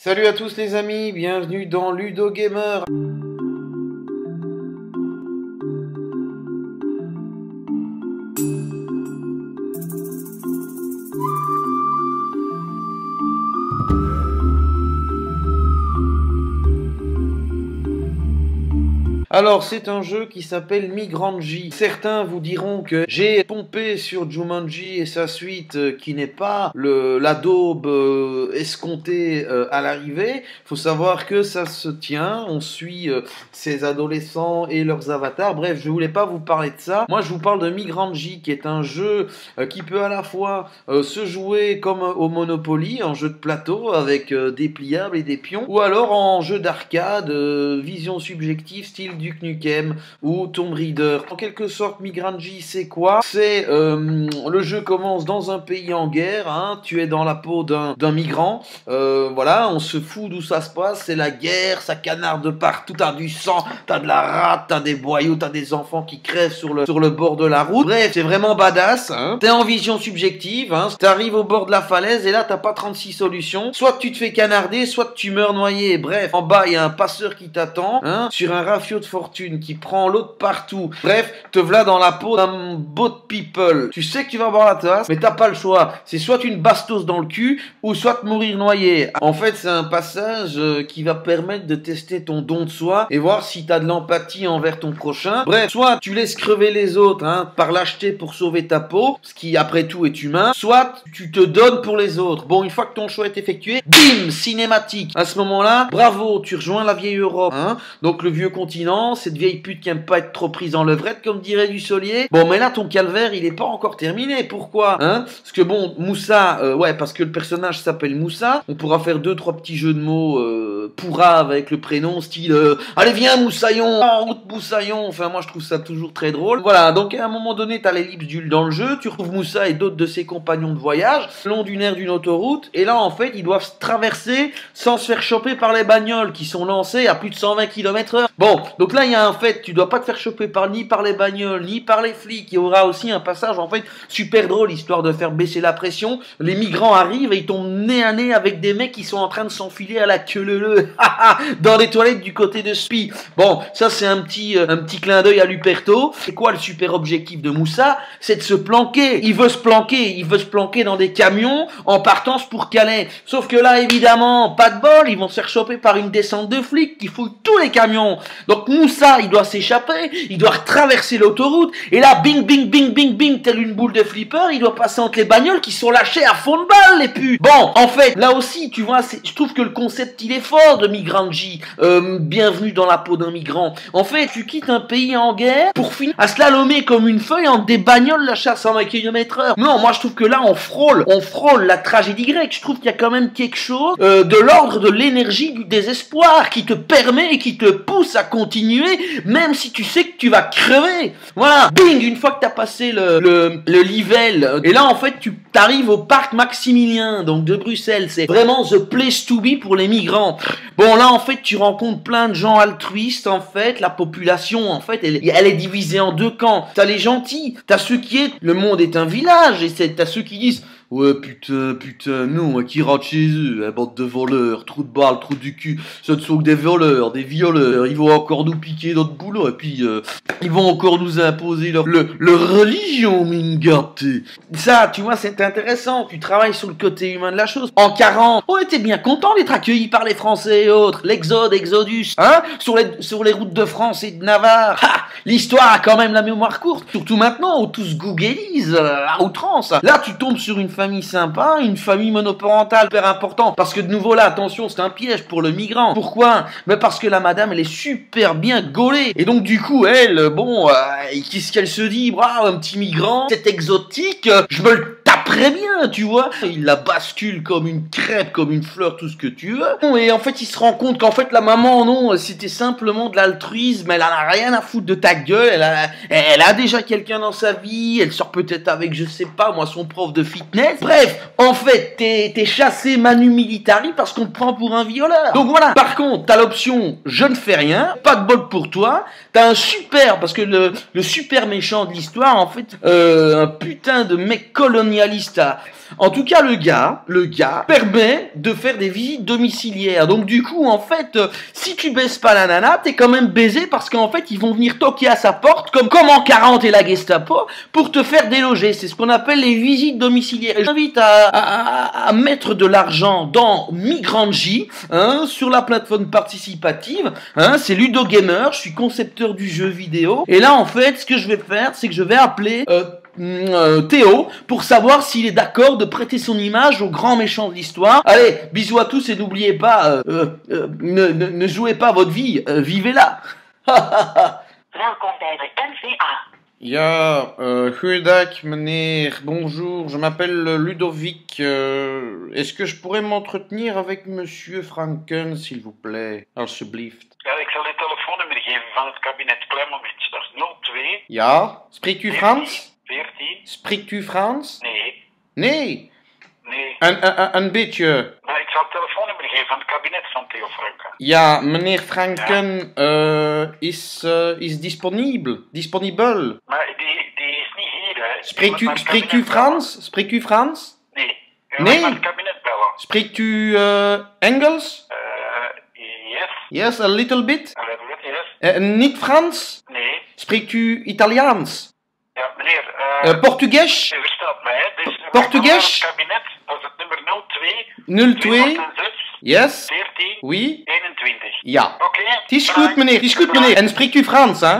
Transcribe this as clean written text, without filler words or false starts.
Salut à tous les amis, bienvenue dans Ludo Gamer. Alors, c'est un jeu qui s'appelle Migranji. Certains vous diront que j'ai pompé sur Jumanji et sa suite qui n'est pas l'adobe escompté à l'arrivée. Faut savoir que ça se tient, on suit ces adolescents et leurs avatars. Bref, je voulais pas vous parler de ça. Moi, je vous parle de Migranji, qui est un jeu qui peut à la fois se jouer comme au Monopoly, en jeu de plateau avec des pliables et des pions, ou alors en jeu d'arcade, vision subjective, style Duke Nukem ou Tomb Raider. En quelque sorte, Migranji, c'est quoi? C'est le jeu commence dans un pays en guerre, hein, tu es dans la peau d'un migrant, voilà, on se fout d'où ça se passe, c'est la guerre, ça canarde de partout, t'as du sang, t'as de la rate, t'as des boyaux, t'as des enfants qui crèvent sur le bord de la route. Bref, c'est vraiment badass, hein. T'es en vision subjective, hein, t'arrives au bord de la falaise et là t'as pas 36 solutions, soit tu te fais canarder, soit tu meurs noyé. Bref, en bas il y a un passeur qui t'attend, hein, sur un rafio de fortune qui prend l'autre partout. Bref, te voilà dans la peau d'un boat people. Tu sais que tu vas avoir la tasse, mais t'as pas le choix. C'est soit une bastos dans le cul, ou soit mourir noyé. En fait, c'est un passage qui va permettre de tester ton don de soi et voir si t'as de l'empathie envers ton prochain. Bref, soit tu laisses crever les autres, hein, par lâcheté pour sauver ta peau, ce qui après tout est humain, soit tu te donnes pour les autres. Bon, une fois que ton choix est effectué, bim, cinématique. À ce moment-là, bravo, tu rejoins la vieille Europe, hein, donc le vieux continent, cette vieille pute qui aime pas être trop prise en levrette, comme dirait Dussolier. Bon, mais là, ton calvaire, il est pas encore terminé. Pourquoi, hein? Parce que bon, Moussa, ouais, parce que le personnage s'appelle Moussa. On pourra faire 2-3 petits jeux de mots pourra avec le prénom, style allez viens Moussaillon, en route Moussaillon. Enfin, moi, je trouve ça toujours très drôle. Voilà, donc à un moment donné, t'as l'ellipse dans le jeu. Tu retrouves Moussa et d'autres de ses compagnons de voyage le long d'une aire d'une autoroute. Et là, en fait, ils doivent traverser sans se faire choper par les bagnoles qui sont lancées à plus de 120 km/h. Bon, donc là, il y a un fait, tu dois pas te faire choper ni par les bagnoles, ni par les flics. Il y aura aussi un passage, en fait, super drôle, histoire de faire baisser la pression. Les migrants arrivent et ils tombent nez à nez avec des mecs qui sont en train de s'enfiler à la queue leu dans les toilettes du côté de Spi. Bon, ça, c'est un petit clin d'œil à Luperto. C'est quoi le super objectif de Moussa? C'est de se planquer. Il veut se planquer dans des camions en partance pour Calais. Sauf que là, évidemment, pas de bol, ils vont se faire choper par une descente de flics qui fouillent tous les camions. Donc Moussa, il doit s'échapper, il doit traverser l'autoroute, et là, bing, bing, bing, bing, bing, telle une boule de flipper, il doit passer entre les bagnoles qui sont lâchées à fond de balle, les putes. Bon, en fait, là aussi, tu vois, je trouve que le concept, il est fort de Migranji. Bienvenue dans la peau d'un migrant. En fait, tu quittes un pays en guerre pour finir à slalomer comme une feuille entre des bagnoles lâchées à 120 km/h. Non, moi, je trouve que là, on frôle la tragédie grecque. Je trouve qu'il y a quand même quelque chose de l'ordre de l'énergie du désespoir qui te permet et qui te pousse à continuer, même si tu sais que tu vas crever. Voilà, bing, une fois que t'as passé le level, et là en fait tu t'arrives au parc Maximilien, donc de Bruxelles, c'est vraiment the place to be pour les migrants. Bon, là en fait tu rencontres plein de gens altruistes. En fait, la population en fait elle est divisée en deux camps. T'as les gentils, t'as ceux le monde est un village, et t'as ceux qui disent ouais, putain, non, qui rentre chez eux, hein, bande de voleurs, trou de balle, trou du cul, ce ne sont que des voleurs, des violeurs, ils vont encore nous piquer notre boulot, et puis, ils vont encore nous imposer leur religion, mingaté. Ça, tu vois, c'est intéressant, tu travailles sur le côté humain de la chose. En 40, on était bien content d'être accueillis par les Français et autres, Exodus, hein, sur les routes de France et de Navarre. Ha, l'histoire a quand même la mémoire courte, surtout maintenant, où tout se googlise à outrance. Là, tu tombes sur une famille sympa, une famille monoparentale, super important, parce que de nouveau là, attention, c'est un piège pour le migrant. Pourquoi? Mais parce que la madame, elle est super bien gaulée, et donc du coup, elle, bon, qu'est-ce qu'elle se dit? Bravo, un petit migrant, c'est exotique, je me le taperais bien, tu vois. Il la bascule comme une crêpe, comme une fleur, tout ce que tu veux. Et en fait, il se rend compte qu'en fait, la maman, non, c'était simplement de l'altruisme, elle en a rien à foutre de ta gueule, elle a déjà quelqu'un dans sa vie, elle sort peut-être avec, je sais pas, moi, son prof de fitness. Bref, en fait, t'es chassé manu militari parce qu'on te prend pour un violeur. Donc voilà. Par contre, t'as l'option je ne fais rien, pas de bol pour toi. T'as un super, parce que le super méchant de l'histoire, en fait, un putain de mec colonial Socialista. En tout cas, le gars permet de faire des visites domiciliaires. Donc du coup, en fait, si tu baises pas la nana, t'es quand même baisé parce qu'en fait, ils vont venir toquer à sa porte, comme en 40 et la Gestapo, pour te faire déloger. C'est ce qu'on appelle les visites domiciliaires. Et j'invite à mettre de l'argent dans Migrantj, hein, sur la plateforme participative. Hein, c'est Ludo Gamer, je suis concepteur du jeu vidéo. Et là, en fait, ce que je vais faire, c'est que je vais appeler Théo pour savoir s'il est d'accord de prêter son image au grand méchant de l'histoire. Allez, bisous à tous et n'oubliez pas, ne jouez pas votre vie, vivez-la. Welkom bij de NVA. Ja, goeiedag meneer, bonjour, je m'appelle Ludovic. Est-ce que je pourrais m'entretenir avec monsieur Franken, s'il vous plaît, alsjeblieft? Ja, ik zal het telefoonnummer geven van het kabinet. Klein momentje, dat is 02... Ja, spreekt u Frans? 14? Spreekt u Frans? Nee. Nee, Nee. een beetje. Maar ik zal het telefoonnummer geven van het kabinet van Theo Franken. Ja, meneer Franken is disponibel. Maar die is niet hier, hè. Spreekt u Frans? Spreekt u Frans? Nee. Nee. Naar het kabinet bellen. Spreekt u Engels? Yes. Yes, a little bit. A little bit, yes. Niet Frans? Nee. Spreekt u Italiaans? Ja, meneer. Portugees? U verstaat mij, hè. Dus Portugees? het kabinet, dat is het nummer 02... 02? Yes? 14... Oui? 21. Ja. Oké. Het is goed, meneer. Het is goed, meneer. En spreekt u Frans, hè?